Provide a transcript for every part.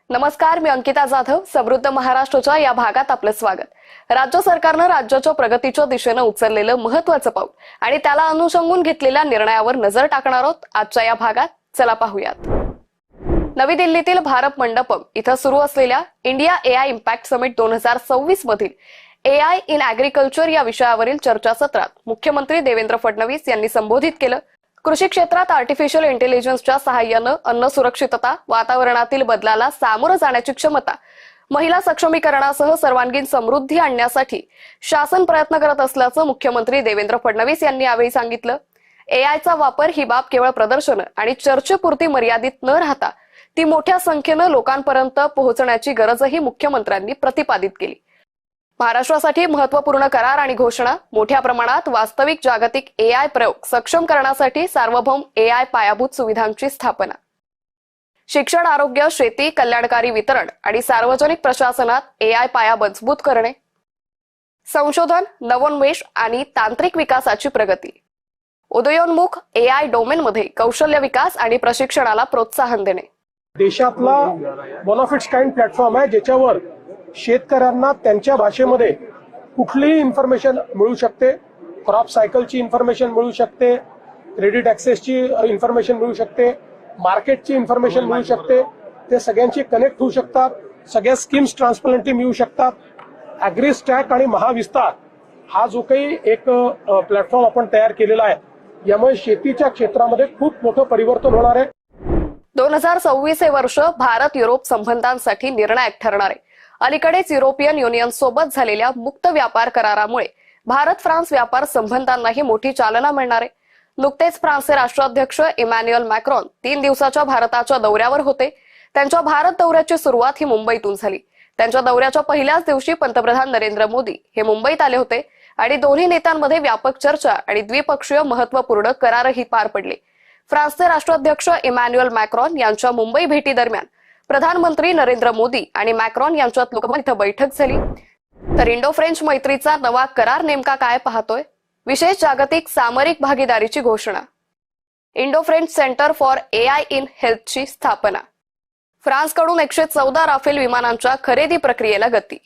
नमस्कार, मी अंकिता जाधव. समृद्ध महाराष्ट्राच्या या भागात आपलं स्वागत. राज्य सरकारनं राज्याच्या प्रगतीच्या दिशेनं उचललेलं महत्त्वाचं पाऊल आणि त्याला अनुसंगून घेतलेल्या निर्णयावर नजर टाकणार आहोत आजच्या या भागात. चला पाहूयात. नवी दिल्लीतील भारत मंडपम इथं सुरू असलेल्या इंडिया एआय इम्पॅक्ट समिट 2026 मधील एआय इन ऍग्रीकल्चर या विषयावरील चर्चासत्रात मुख्यमंत्री देवेंद्र फडणवीस यांनी संबोधित केलं. कृषी क्षेत्रात आर्टिफिशियल इंटेलिजन्सच्या सहाय्यानं अन्न सुरक्षितता, वातावरणातील बदलाला सामोरं जाण्याची क्षमता, महिला सक्षमीकरणासह सर्वांगीण समृद्धी आणण्यासाठी शासन प्रयत्न करत असल्याचं मुख्यमंत्री देवेंद्र फडणवीस यांनी यावेळी सांगितलं. एआयचा वापर ही बाब केवळ प्रदर्शन आणि चर्चेपुरती मर्यादित न राहता ती मोठ्या संख्येनं लोकांपर्यंत पोहोचण्याची गरजही मुख्यमंत्र्यांनी प्रतिपादित केली. महाराष्ट्रासाठी महत्त्वपूर्ण करार आणि घोषणा, मोठ्या प्रमाणात वास्तविक जागतिक एआय प्रयोग सक्षम करण्यासाठी सार्वभौम एआय पायाभूत सुविधांची स्थापना, शिक्षण, आरोग्य, शेती, कल्याणकारी वितरण आणि सार्वजनिक प्रशासनात एआय पाया मजबूत करणे, संशोधन, नवोन्मेष आणि तांत्रिक विकासाची प्रगती, उदयोन्मुख एआय डोमेनमध्ये कौशल्य विकास आणि प्रशिक्षणाला प्रोत्साहन देणे. देशातला one of its kind platform आहे ज्याच्यावर शेतकऱ्यांना त्यांच्या भाषेमध्ये कुठलीही इन्फॉर्मेशन मिळू शकते. क्रॉप सायकलची इन्फॉर्मेशन मिळू शकते, क्रेडिट ऍक्सेसची इन्फॉर्मेशन मिळू शकते, मार्केटची इन्फॉर्मेशन मिळू शकते. ते सगळ्यांची कनेक्ट होऊ शकतात, सगळ्या स्कीम्स ट्रान्सपरंटली मिळू शकतात. ऍग्री स्टॅक आणि महाविस्तार हा जो काही एक प्लॅटफॉर्म आपण तयार केलेला आहे, यामुळे शेतीच्या क्षेत्रामध्ये खूप मोठं परिवर्तन होणार आहे. 2026 हे वर्ष भारत युरोप संबंधांसाठी निर्णायक ठरणार आहे. अलीकडेच युरोपियन युनियन सोबत झालेल्या मुक्त व्यापार करारामुळे भारत फ्रान्स व्यापार संबंधांनाही मोठी चालना मिळणार आहे. नुकतेच फ्रान्सचे राष्ट्राध्यक्ष इमॅन्युएल मॅक्रॉन 3 दिवसाच्या भारताच्या दौऱ्यावर होते. त्यांच्या भारत दौऱ्याची सुरुवात ही मुंबईतून झाली. त्यांच्या दौऱ्याच्या पहिल्याच दिवशी पंतप्रधान नरेंद्र मोदी हे मुंबईत आले होते आणि दोन्ही नेत्यांमध्ये व्यापक चर्चा आणि द्विपक्षीय महत्त्वपूर्ण करारही पार पडले. फ्रान्सचे राष्ट्राध्यक्ष इमॅन्युएल मॅक्रॉन यांच्या मुंबई भेटी दरम्यान प्रधानमंत्री नरेंद्र मोदी आणि मॅक्रॉन यांच्यात लोकभवन इथं बैठक झाली. तर इंडो फ्रेंच मैत्रीचा नवा करार नेमका काय पाहतोय? विशेष जागतिक सामरिक भागीदारीची घोषणा, Indo French centre for AI in हेल्थची स्थापना, फ्रान्सकडून 114 राफेल विमानांच्या खरेदी प्रक्रियेला गती,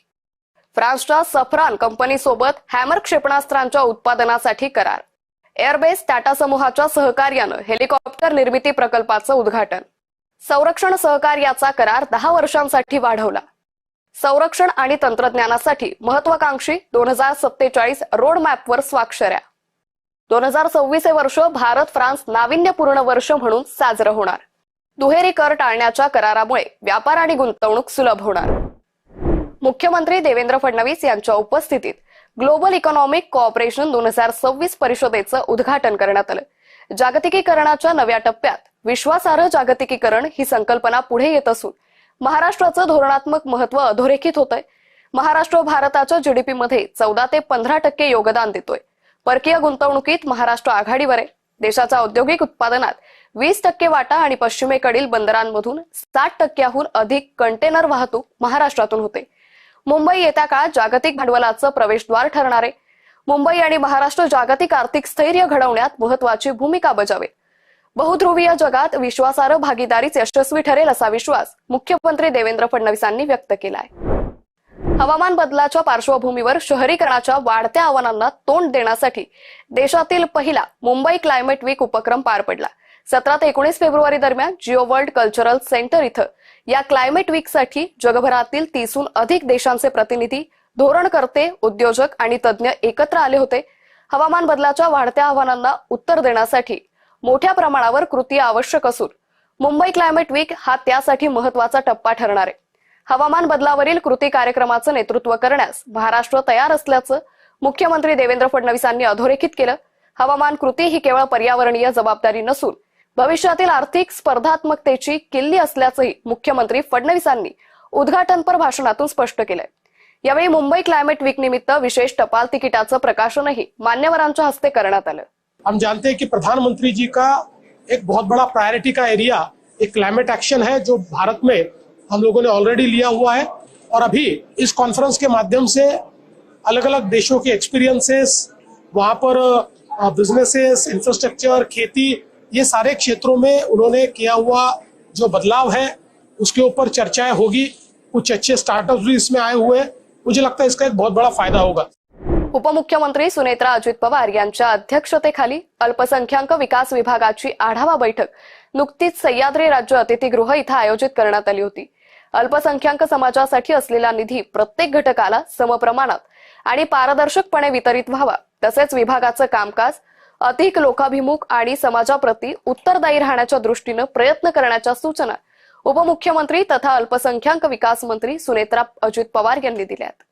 फ्रान्सच्या सफ्रान कंपनीसोबत हॅमर क्षेपणास्त्रांच्या उत्पादनासाठी करार, एअरबेस टाटा समूहाच्या सहकार्यानं हेलिकॉप्टर निर्मिती प्रकल्पाचं उद्घाटन, संरक्षण सहकार्याचा करार 10 वर्षांसाठी वाढवला, संरक्षण आणि तंत्रज्ञानासाठी महत्वाकांक्षी 2047 रोड मॅपवर स्वाक्षऱ्या. 2026 हे वर्ष भारत फ्रान्स नाविन्यपूर्ण वर्ष म्हणून साजरं होणार. दुहेरी कर टाळण्याच्या करारामुळे व्यापार आणि गुंतवणूक सुलभ होणार. मुख्यमंत्री देवेंद्र फडणवीस यांच्या उपस्थितीत ग्लोबल इकॉनॉमिक कोऑपरेशन 2026 परिषदेचं उद्घाटन करण्यात आलं. जागतिकीकरणाच्या नव्या टप्प्यात विश्वासार्ह जागतिकीकरण ही संकल्पना पुढे येत असून महाराष्ट्राचं धोरणात्मक महत्त्व अधोरेखित होतंय. महाराष्ट्र भारताच्या जीडीपी मध्ये 14 ते 15% योगदान देतोय. परकीय गुंतवणुकीत महाराष्ट्र आघाडीवर आहे. देशाच्या औद्योगिक उत्पादनात 20% वाटा आणि पश्चिमेकडील बंदरांमधून 60%हून अधिक कंटेनर वाहतूक महाराष्ट्रातून होते. मुंबई येत्या काळात जागतिक भांडवलाचं प्रवेशद्वार ठरणार आहे. मुंबई आणि महाराष्ट्र जागतिक आर्थिक स्थैर्य घडवण्यात महत्वाची भूमिका बजावेल. बहुध्रुवीय जगात विश्वासार्ह भागीदारीच यशस्वी ठरेल असा विश्वास मुख्यमंत्री देवेंद्र फडणवीसांनी व्यक्त केलाय. हवामान बदलाच्या पार्श्वभूमीवर शहरीकरणाच्या वाढत्या आव्हानांना तोंड देण्यासाठी देशातील पहिला मुंबई क्लायमेट वीक उपक्रम पार पडला. 17 ते 19 फेब्रुवारी दरम्यान जिओ वर्ल्ड कल्चरल सेंटर इथं या क्लायमेट वीकसाठी जगभरातील 30हून अधिक देशांचे प्रतिनिधी, धोरणकर्ते, उद्योजक आणि तज्ज्ञ एकत्र आले होते. हवामान बदलाच्या वाढत्या आव्हानांना उत्तर देण्यासाठी मोठ्या प्रमाणावर कृती आवश्यक असून मुंबई क्लायमेट वीक हा त्यासाठी महत्वाचा टप्पा ठरणार आहे. हवामान बदलावरील कृती कार्यक्रमाचं नेतृत्व करण्यास महाराष्ट्र तयार असल्याचं मुख्यमंत्री देवेंद्र फडणवीसांनी अधोरेखित केलं. हवामान कृती ही केवळ पर्यावरणीय जबाबदारी नसून भविष्यातील आर्थिक स्पर्धात्मकतेची किल्ली असल्याचंही मुख्यमंत्री फडणवीसांनी उद्घाटनपर भाषणातून स्पष्ट केलंय. यावेळी मुंबई क्लायमेट वीक निमित्त विशेष टपाल तिकिटाचं प्रकाशनही मान्यवरांच्या हस्ते करण्यात आलं. हम जानते हैं कि प्रधानमंत्री जी का एक बहुत बड़ा प्रायोरिटी का एरिया एक क्लाइमेट एक्शन है जो भारत में हम लोगों ने ऑलरेडी लिया हुआ है. और अभी इस कॉन्फ्रेंस के माध्यम से अलग अलग देशों के एक्सपीरियंसेस, वहां पर बिजनेसेस, इंफ्रास्ट्रक्चर, खेती, ये सारे क्षेत्रों में उन्होंने किया हुआ जो बदलाव है उसके ऊपर चर्चाएं होगी। कुछ अच्छे स्टार्टअप्स भी इसमें आए हुए हैं। मुझे लगता है इसका एक बहुत बड़ा फायदा होगा। उपमुख्यमंत्री सुनेत्रा अजित पवार यांच्या अध्यक्षतेखाली अल्पसंख्याक विकास विभागाची आढावा बैठक नुकतीच सह्याद्री राज्य अतिथीगृह इथं आयोजित करण्यात आली होती। अल्पसंख्याक समाजासाठी असलेला निधी प्रत्येक घटकाला समप्रमाणात आणि पारदर्शकपणे वितरित व्हावा, तसेच विभागाचं कामकाज अधिक लोकाभिमुख आणि समाजाप्रती उत्तरदायी राहण्याच्या दृष्टीने प्रयत्न करण्याच्या सूचना उपमुख्यमंत्री तथा अल्पसंख्याक विकास मंत्री सुनेत्रा अजित पवार यांनी दिल्यात।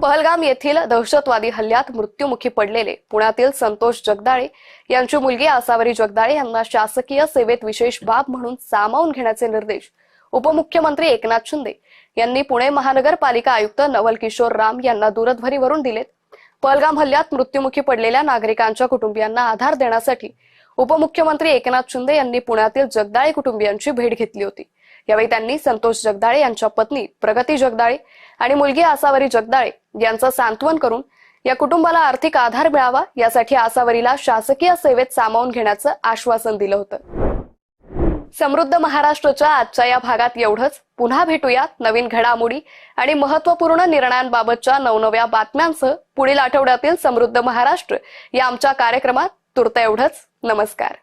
पहलगाम येथील दहशतवादी हल्ल्यात मृत्युमुखी पडलेले पुण्यातील संतोष जगदाळे यांची मुलगी आसावरी जगदाळे यांना शासकीय सेवेत विशेष बाब म्हणून सामावून घेण्याचे निर्देश उपमुख्यमंत्री एकनाथ शिंदे यांनी पुणे महानगरपालिका आयुक्त नवल किशोर राम यांना दूरध्वनीवरून दिलेत। पहलगाम हल्ल्यात मृत्युमुखी पडलेल्या नागरिकांच्या कुटुंबियांना आधार देण्यासाठी उपमुख्यमंत्री एकनाथ शिंदे यांनी पुण्यातील जगदाळे कुटुंबियांची भेट घेतली होती। यावेळी त्यांनी संतोष जगदाळे यांच्या पत्नी प्रगती जगदाळे आणि मुलगी आसावरी जगदाळे यांचं सांत्वन करून या कुटुंबाला आर्थिक आधार मिळावा यासाठी आसावरीला शासकीय सेवेत सामावून घेण्याचं आश्वासन दिलं होतं। समृद्ध महाराष्ट्राच्या आजच्या या भागात एवढंच। पुन्हा भेटूयात नवीन घडामोडी आणि महत्त्वपूर्ण निर्णयांबाबतच्या नवनव्या बातम्यांसह पुढील आठवड्यातील समृद्ध महाराष्ट्र या आमच्या कार्यक्रमात। तुर्त एवढंच। नमस्कार।